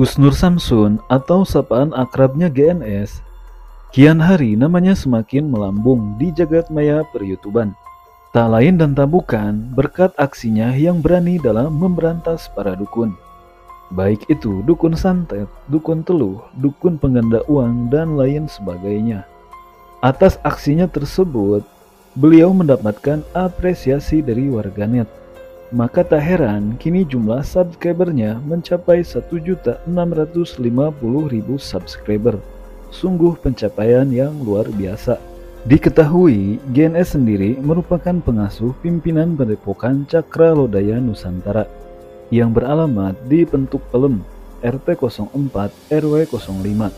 Gus Nur Samsun atau sapaan akrabnya GNS, kian hari namanya semakin melambung di jagat maya per-YouTuban. Tak lain dan tak bukan berkat aksinya yang berani dalam memberantas para dukun. Baik itu dukun santet, dukun teluh, dukun pengganda uang, dan lain sebagainya. Atas aksinya tersebut, beliau mendapatkan apresiasi dari warganet. Maka tak heran kini jumlah subscribernya mencapai 1.650.000 subscriber. Sungguh pencapaian yang luar biasa. Diketahui GNS sendiri merupakan pengasuh pimpinan Padepokan Cakra Lodaya Nusantara yang beralamat di Pentuk Pelem, RT 04 RW 05,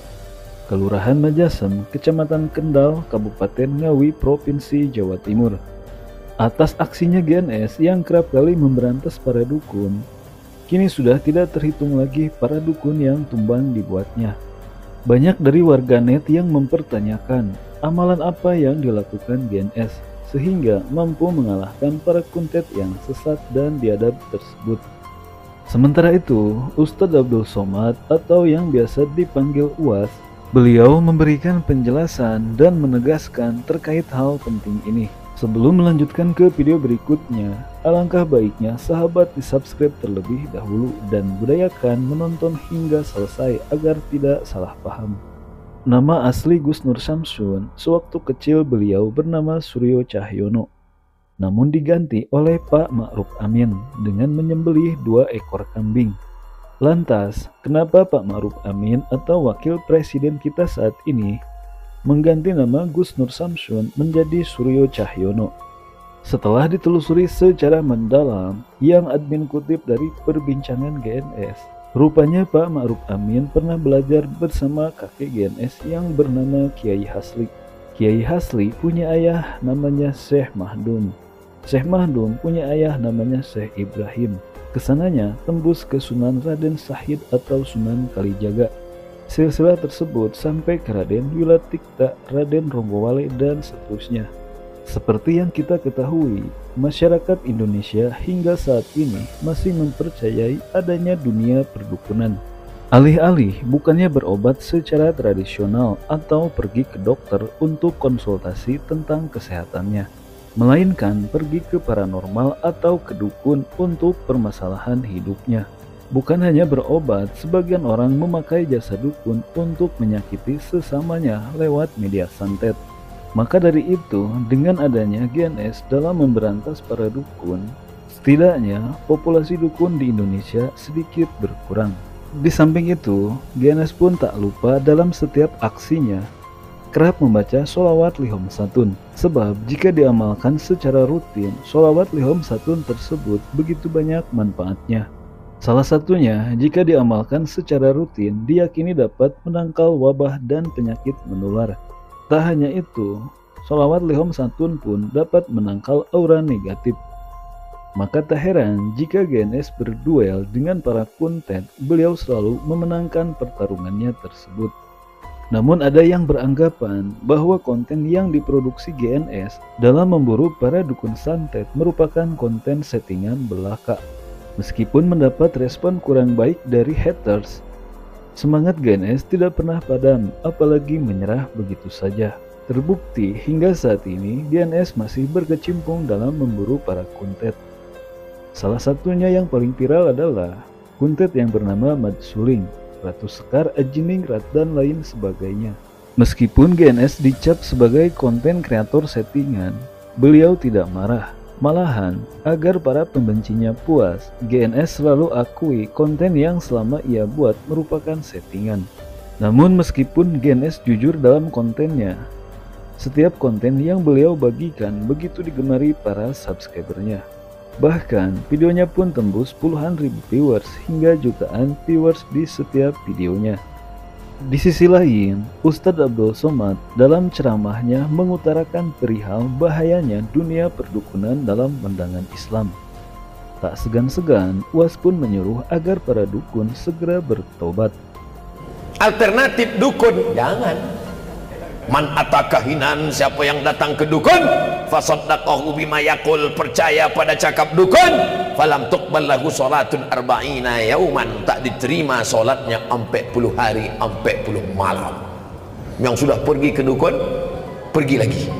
Kelurahan Majasem, Kecamatan Kendal, Kabupaten Ngawi, Provinsi Jawa Timur. Atas aksinya GNS yang kerap kali memberantas para dukun, kini sudah tidak terhitung lagi para dukun yang tumbang dibuatnya. Banyak dari warganet yang mempertanyakan amalan apa yang dilakukan GNS sehingga mampu mengalahkan para kuntet yang sesat dan biadab tersebut. Sementara itu, Ustadz Abdul Somad atau yang biasa dipanggil UAS, beliau memberikan penjelasan dan menegaskan terkait hal penting ini. Sebelum melanjutkan ke video berikutnya, alangkah baiknya sahabat di-subscribe terlebih dahulu dan budayakan menonton hingga selesai agar tidak salah paham. Nama asli Gus Nur Samsun, sewaktu kecil beliau bernama Suryo Cahyono, namun diganti oleh Pak Ma'ruf Amin dengan menyembelih 2 ekor kambing. Lantas, kenapa Pak Ma'ruf Amin atau wakil presiden kita saat ini mengganti nama Gus Nur Samsun menjadi Suryo Cahyono? Setelah ditelusuri secara mendalam, yang admin kutip dari perbincangan GNS, rupanya Pak Ma'ruf Amin pernah belajar bersama kakek GNS yang bernama Kiai Hasli. Kiai Hasli punya ayah namanya Syekh Mahdum. Syekh Mahdum punya ayah namanya Syekh Ibrahim. Kesananya tembus ke Sunan Raden Sahid atau Sunan Kalijaga. Silsilah tersebut sampai ke Raden Wilatikta, Raden Ronggowale, dan seterusnya. Seperti yang kita ketahui, masyarakat Indonesia hingga saat ini masih mempercayai adanya dunia perdukunan. Alih-alih bukannya berobat secara tradisional atau pergi ke dokter untuk konsultasi tentang kesehatannya, melainkan pergi ke paranormal atau ke dukun untuk permasalahan hidupnya. Bukan hanya berobat, sebagian orang memakai jasa dukun untuk menyakiti sesamanya lewat media santet. Maka dari itu, dengan adanya GNS dalam memberantas para dukun, setidaknya populasi dukun di Indonesia sedikit berkurang. Di samping itu, GNS pun tak lupa dalam setiap aksinya kerap membaca sholawat Lihom Satun. Sebab jika diamalkan secara rutin, sholawat Lihom Satun tersebut begitu banyak manfaatnya. Salah satunya, jika diamalkan secara rutin, diyakini dapat menangkal wabah dan penyakit menular. Tak hanya itu, sholawat Lihom Satun pun dapat menangkal aura negatif. Maka tak heran jika GNS berduel dengan para kuntet, beliau selalu memenangkan pertarungannya tersebut. Namun ada yang beranggapan bahwa konten yang diproduksi GNS dalam memburu para dukun santet merupakan konten settingan belaka. Meskipun mendapat respon kurang baik dari haters, semangat GNS tidak pernah padam, apalagi menyerah begitu saja. Terbukti hingga saat ini GNS masih berkecimpung dalam memburu para kuntet. Salah satunya yang paling viral adalah kuntet yang bernama Mad Suling, Ratu Sekar, Ajiningrat, dan lain sebagainya. Meskipun GNS dicap sebagai konten kreator settingan, beliau tidak marah. Malahan, agar para pembencinya puas, GNS selalu akui konten yang selama ia buat merupakan settingan. Namun meskipun GNS jujur dalam kontennya, setiap konten yang beliau bagikan begitu digemari para subscribernya. Bahkan videonya pun tembus puluhan ribu viewers hingga jutaan viewers di setiap videonya. Di sisi lain, Ustadz Abdul Somad dalam ceramahnya mengutarakan perihal bahayanya dunia perdukunan dalam pandangan Islam. Tak segan-segan, UAS pun menyuruh agar para dukun segera bertobat. Alternatif dukun, jangan. Man atakahinan, siapa yang datang ke dukun, fasaddaqahu bima yaqul, percaya pada cakap dukun, falam tuqbal lahu salatun arba'ina yauman, tak diterima solatnya 40 hari 40 malam. Yang sudah pergi ke dukun, pergi lagi,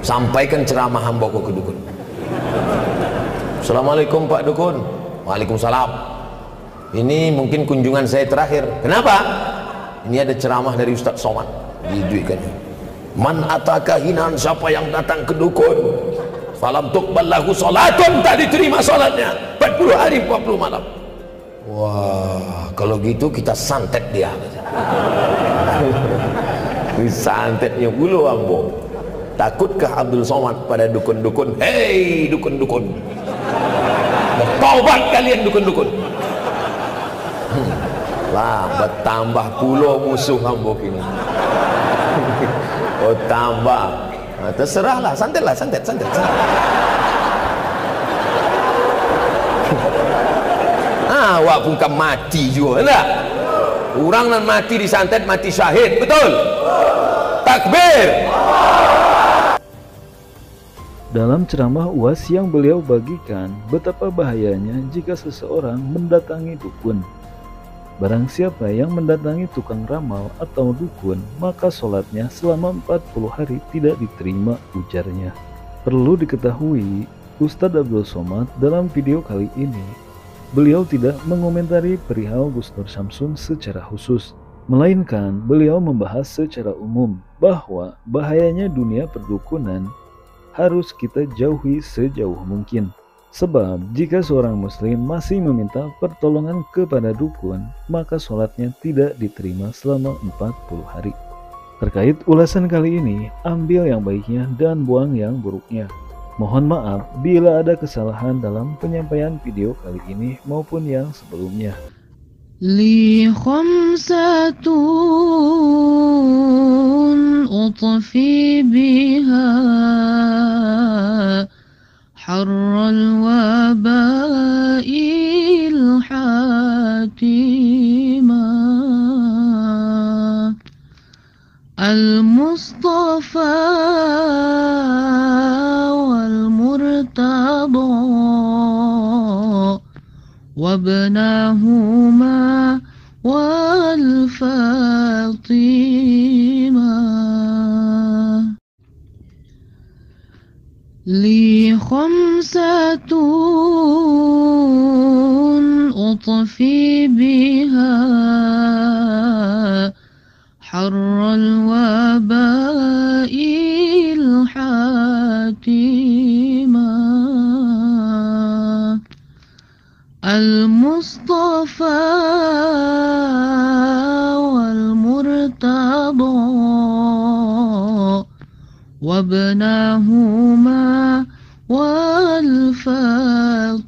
sampaikan ceramah hamba ke dukun. Assalamualaikum Pak Dukun. Waalaikumsalam. Ini mungkin kunjungan saya terakhir. Kenapa? Ini ada ceramah dari Ustaz Somad, diduitkan. Man atakahinan, siapa yang datang ke dukun, falam tuqbal lahu salatun, tak diterima salatnya 40 hari 40 malam. Wah, kalau gitu kita santet dia. Santetnya bulu ambo. Takutkah Abdul Somad pada dukun-dukun? Hei dukun-dukun, bertaubat kalian dukun-dukun. Lah bertambah pulau musuh ambo kini. Oh tambah, nah, terserahlah, santet. Wak pun kan mati juga, enggak? Orang nan mati disantet mati syahid, betul? Takbir. Dalam ceramah UAS yang beliau bagikan, betapa bahayanya jika seseorang mendatangi dukun. Barang siapa yang mendatangi tukang ramal atau dukun, maka sholatnya selama 40 hari tidak diterima, ujarnya. Perlu diketahui, Ustadz Abdul Somad dalam video kali ini, beliau tidak mengomentari perihal Gus Nur Syamsun secara khusus, melainkan beliau membahas secara umum bahwa bahayanya dunia perdukunan harus kita jauhi sejauh mungkin. Sebab jika seorang muslim masih meminta pertolongan kepada dukun, maka sholatnya tidak diterima selama 40 hari. Terkait ulasan kali ini, ambil yang baiknya dan buang yang buruknya. Mohon maaf bila ada kesalahan dalam penyampaian video kali ini maupun yang sebelumnya. Li khamsatun utfi biha حر الوباء الحاتمة المصطفى والمرتضى وابناهما والفاطمة لي خمسة أطفي بها حر الوباء الحاتمة المصطفى والمرتضى وابناهما والفاطمة